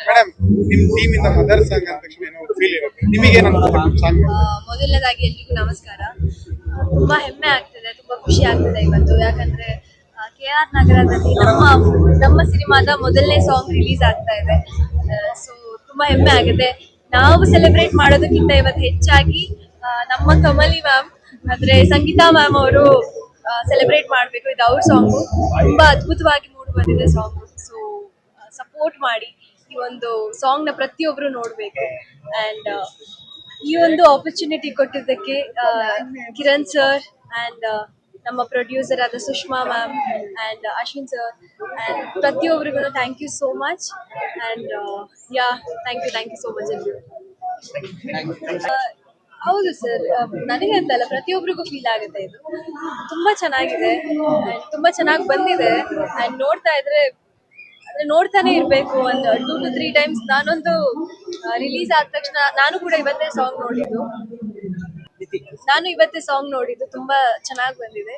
Madam, ನಿಮ್ team ಇಂದ mother song ಅಂದ ತಕ್ಷಣ ಏನೋ ಫೀಲ್ ಇರುತ್ತೆ. ನಿಮಗೆ ಏನ್ ಅನ್ಸುತ್ತೆ ಸಾಂಗ್? ಮೊದಲನೇದಾಗಿ ಎಲ್ರಿಗೂ ನಮಸ್ಕಾರ. ತುಂಬಾ ಹೆಮ್ಮೆ ಆಗ್ತಿದೆ, ತುಂಬಾ ಖುಷಿ ಆಗ್ತಿದೆ ಇವತ್ತು. ಯಾಕಂದ್ರೆ KR ನಗರದಲ್ಲಿ ನಮ್ಮ ಸಿನಿಮಾದ ಮೊದಲನೇ ಸಾಂಗ್ ರಿಲೀಸ್ ಆಗ್ತಾ ಇದೆ. ಸೊ ತುಂಬಾ ಹೆಮ್ಮೆ ಆಗುತ್ತೆ. ನಾವು ಸೆಲೆಬ್ರೇಟ್ ಮಾಡೋದಕ್ಕಿಂತ ಇವತ್ತು ಹೆಚ್ಚಾಗಿ ನಮ್ಮ ಕಮಲಿ ಮ್ಯಾಮ್ ಅಂದ್ರೆ ಸಂಗೀತಾ ಮ್ಯಾಮ್ ಅವರು ಸೆಲೆಬ್ರೇಟ್ ಮಾಡಬೇಕು. ಇದು ಅವ್ರ ಸಾಂಗು, ತುಂಬಾ ಅದ್ಭುತವಾಗಿ ಮೂಡಿ ಬಂದಿದೆ ಸಾಂಗ್. ಸೊ ಸಪೋರ್ಟ್ ಮಾಡಿ, ಈ ಒಂದು ಸಾಂಗ್ ನ ಪ್ರತಿಯೊಬ್ರು ನೋಡ್ಬೇಕು. ಅಂಡ್ ಈ ಒಂದು ಆಪರ್ಚುನಿಟಿ ಕೊಟ್ಟಿದ್ದಕ್ಕೆ ಕಿರಣ್ ಸರ್ ಅಂಡ್ ನಮ್ಮ ಪ್ರೊಡ್ಯೂಸರ್ ಆದ Sushma ma'am and Ashwin sir and ಪ್ರತಿಯೊಬ್ಬರಿಗೂ thank you so much. And yeah thank you so much ಎಲ್ರಿಗೂ. ಹೌದು ಸರ್, ನನಗೆ ಅಂತಲ್ಲ, ಪ್ರತಿಯೊಬ್ಬರಿಗೂ ಫೀಲ್ ಆಗುತ್ತೆ. ಇದು ತುಂಬಾ ಚೆನ್ನಾಗಿದೆ ಅಂಡ್ ತುಂಬಾ ಚೆನ್ನಾಗಿ ಬಂದಿದೆ. ಅಂಡ್ ನೋಡ್ತಾ ಇದ್ರೆ ನೋಡ್ತಾನೆ ಇರ್ಬೇಕು. ಒಂದು 2 to 3 ಟೈಮ್ಸ್ ನಾನೊಂದು ರಿಲೀಸ್ ಆದ ತಕ್ಷಣ ನಾನು ಕೂಡ ಇವತ್ತೇ ಸಾಂಗ್ ನೋಡಿದ್ದು ತುಂಬಾ ಚೆನ್ನಾಗಿ ಬಂದಿದೆ.